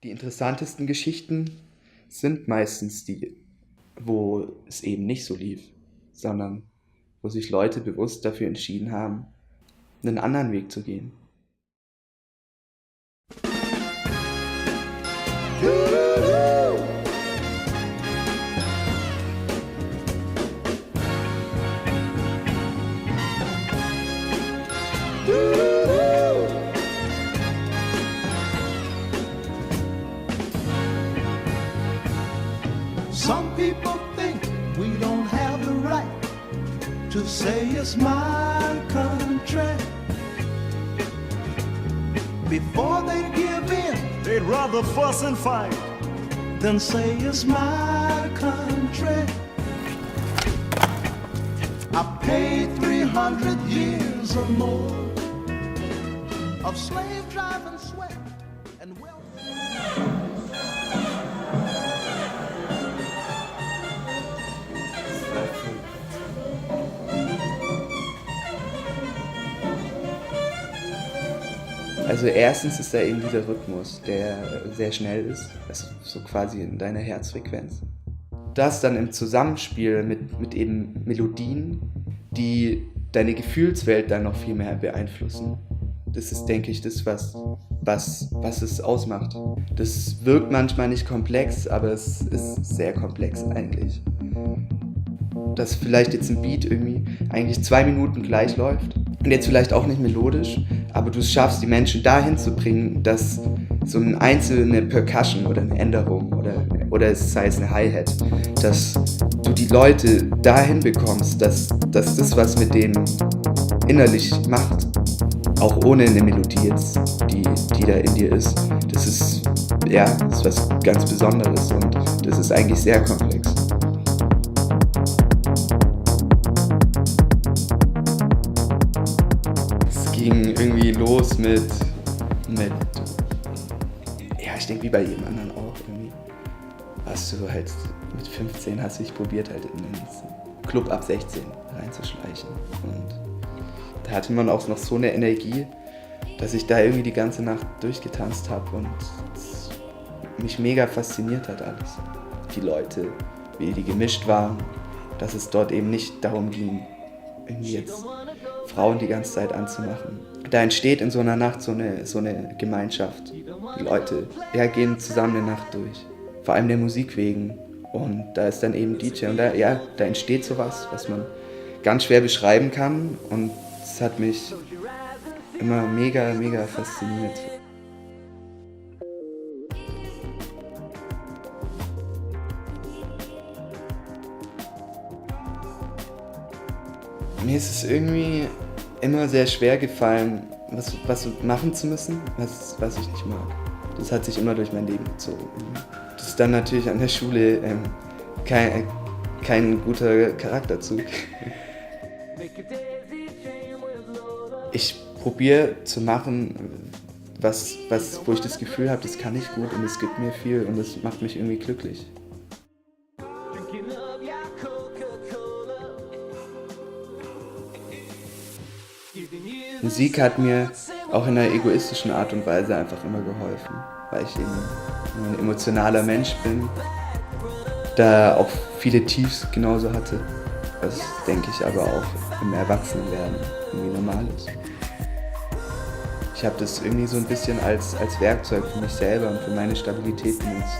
Die interessantesten Geschichten sind meistens die, wo es eben nicht so lief, sondern wo sich Leute bewusst dafür entschieden haben, einen anderen Weg zu gehen. Some people think we don't have the right to say it's my country. Before they give in, they'd rather fuss and fight than say it's my country. I paid 300 years or more of slave driving sweat and wealth. Also erstens ist da eben dieser Rhythmus, der sehr schnell ist, also so quasi in deiner Herzfrequenz. Das dann im Zusammenspiel mit eben Melodien, die deine Gefühlswelt dann noch viel mehr beeinflussen. Das ist, denke ich, das, was es ausmacht. Das wirkt manchmal nicht komplex, aber es ist sehr komplex eigentlich. Dass vielleicht jetzt ein Beat irgendwie eigentlich 2 Minuten gleich läuft und jetzt vielleicht auch nicht melodisch, aber du es schaffst, die Menschen dahin zu bringen, dass so eine einzelne Percussion oder eine Änderung oder sei es eine Hi-Hat, dass du die Leute dahin bekommst, dass das, was mit denen innerlich macht, auch ohne eine Melodie jetzt, die da in dir ist, das ist was ganz Besonderes und das ist eigentlich sehr komplex. Es ging irgendwie los mit ich denke wie bei jedem anderen auch irgendwie. Hast du halt mit 15 hast du dich probiert halt in den Club ab 16 reinzuschleichen und da hatte man auch noch so eine Energie, dass ich da irgendwie die ganze Nacht durchgetanzt habe und mich mega fasziniert hat alles. Die Leute, wie die gemischt waren, dass es dort eben nicht darum ging, irgendwie jetzt Frauen die ganze Zeit anzumachen. Da entsteht in so einer Nacht so eine Gemeinschaft. Die Leute gehen zusammen eine Nacht durch, vor allem der Musik wegen. Und da ist dann eben DJ und da entsteht sowas, was man ganz schwer beschreiben kann und es hat mich immer mega, mega fasziniert. Mir ist es irgendwie immer sehr schwer gefallen, was machen zu müssen, was ich nicht mag. Das hat sich immer durch mein Leben gezogen. Das ist dann natürlich an der Schule kein guter Charakterzug. Ich probiere zu machen, wo ich das Gefühl habe, das kann ich gut und es gibt mir viel und das macht mich irgendwie glücklich. Musik hat mir auch in einer egoistischen Art und Weise einfach immer geholfen, weil ich eben ein emotionaler Mensch bin, da auch viele Tiefs genauso hatte, was denke ich aber auch im Erwachsenenwerden irgendwie normal ist. Ich habe das irgendwie so ein bisschen als Werkzeug für mich selber und für meine Stabilität benutzt.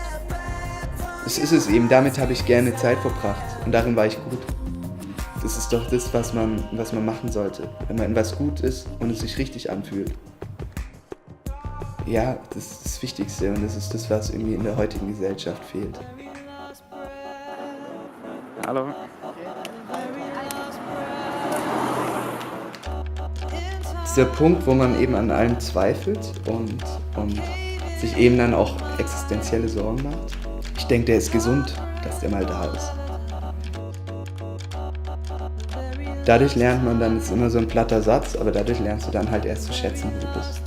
Das ist es eben, damit habe ich gerne Zeit verbracht und darin war ich gut. Das ist doch das, was man machen sollte, wenn man in was gut ist und es sich richtig anfühlt. Ja, das ist das Wichtigste und das ist das, was irgendwie in der heutigen Gesellschaft fehlt. Hallo. Dieser Punkt, wo man eben an allem zweifelt und sich eben dann auch existenzielle Sorgen macht. Ich denke, der ist gesund, dass der mal da ist. Dadurch lernt man dann, ist immer so ein platter Satz, aber dadurch lernst du dann halt erst zu schätzen, wo du bist.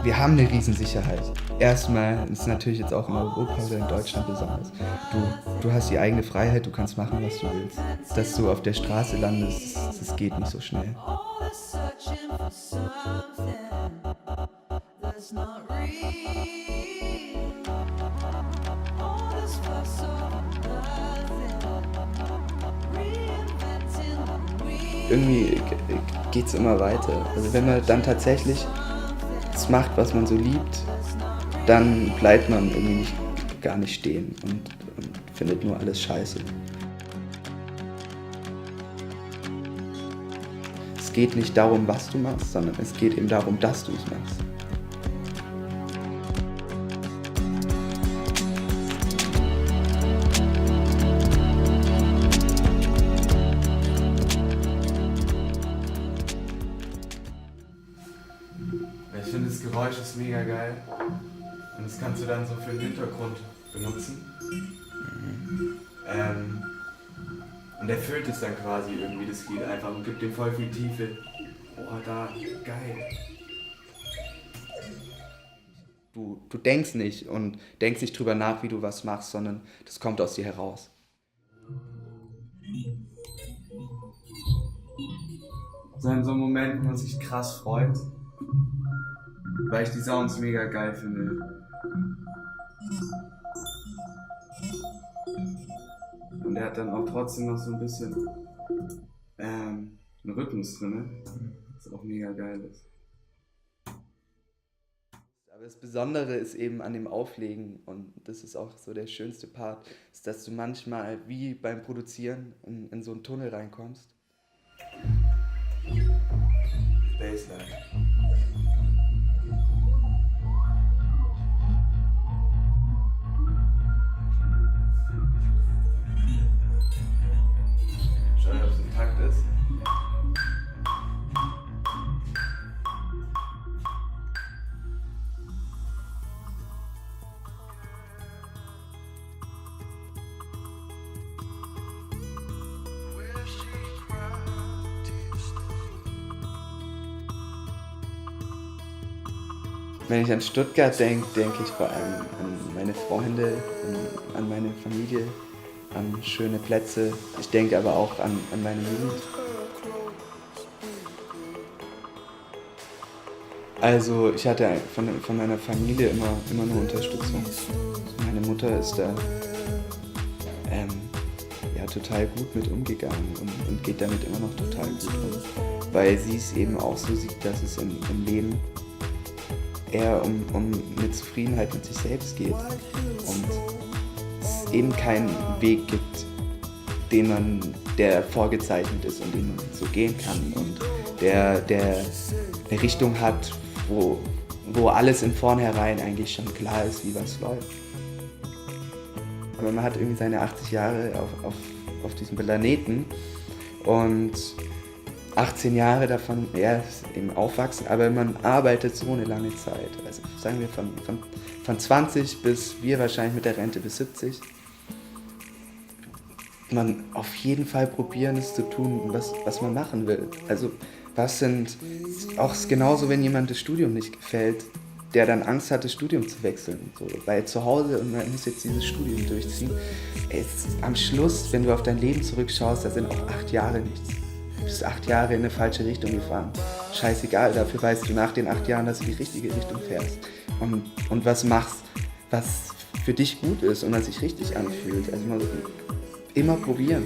Wir haben eine Riesensicherheit. Erstmal ist es natürlich jetzt auch in Europa oder in Deutschland besonders. Du Du hast die eigene Freiheit, du kannst machen, was du willst. Dass du auf der Straße landest, das geht nicht so schnell. Irgendwie geht's immer weiter. Also wenn man dann tatsächlich das macht, was man so liebt, dann bleibt man irgendwie gar nicht stehen und findet nur alles scheiße. Es geht nicht darum, was du machst, sondern es geht eben darum, dass du es machst. Ich finde, das Geräusch ist mega geil und das kannst du dann so für den Hintergrund benutzen. Und er füllt es dann quasi irgendwie, das Lied einfach, und gibt dem voll viel Tiefe. Oh, da, geil. Du denkst nicht und denkst nicht drüber nach, wie du was machst, sondern das kommt aus dir heraus. So in so einem Moment, wo man sich krass freut, weil ich die Sounds mega geil finde. Und er hat dann auch trotzdem noch so ein bisschen einen Rhythmus drin, was auch mega geil ist. Aber das Besondere ist eben an dem Auflegen, und das ist auch so der schönste Part, ist, dass du manchmal wie beim Produzieren in so einen Tunnel reinkommst. Bassline. Schau, ob es im Takt ist. Wenn ich an Stuttgart denke, denke ich vor allem an meine Freunde, an meine Familie, an schöne Plätze. Ich denke aber auch an meine Jugend. Also ich hatte von meiner Familie immer nur Unterstützung. Meine Mutter ist da total gut mit umgegangen und geht damit immer noch total gut um. Weil sie es eben auch so sieht, dass es im Leben eher um eine Zufriedenheit mit sich selbst geht und es eben keinen Weg gibt, der vorgezeichnet ist und den man so gehen kann und der eine Richtung hat, wo alles in vornherein eigentlich schon klar ist, wie was läuft. Aber man hat irgendwie seine 80 Jahre auf diesem Planeten und 18 Jahre davon im Aufwachsen, aber man arbeitet so eine lange Zeit. Also sagen wir von 20 bis wir wahrscheinlich mit der Rente bis 70. Man auf jeden Fall probieren, es zu tun, was man machen will. Also auch genauso, wenn jemand das Studium nicht gefällt, der dann Angst hat, das Studium zu wechseln. So, weil zu Hause und man muss jetzt dieses Studium durchziehen. Am Schluss, wenn du auf dein Leben zurückschaust, da sind auch 8 Jahre nichts. Du bist 8 Jahre in eine falsche Richtung gefahren. Scheißegal, dafür weißt du nach den 8 Jahren, dass du die richtige Richtung fährst. Und was machst, was für dich gut ist und was sich richtig anfühlt. Also immer probieren.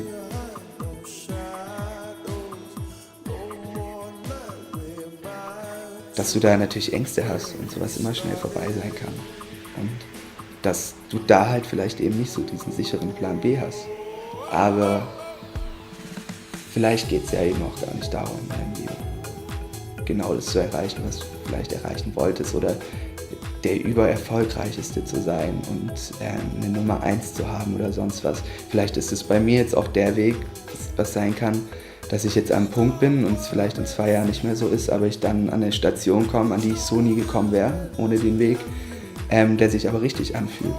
Dass du da natürlich Ängste hast und sowas immer schnell vorbei sein kann. Und dass du da halt vielleicht eben nicht so diesen sicheren Plan B hast. Aber vielleicht geht es ja eben auch gar nicht darum, genau das zu erreichen, was du vielleicht erreichen wolltest oder der übererfolgreichste zu sein und eine Nummer 1 zu haben oder sonst was. Vielleicht ist es bei mir jetzt auch der Weg, was sein kann, dass ich jetzt am Punkt bin und es vielleicht in 2 Jahren nicht mehr so ist, aber ich dann an eine Station komme, an die ich so nie gekommen wäre, ohne den Weg, der sich aber richtig anfühlt.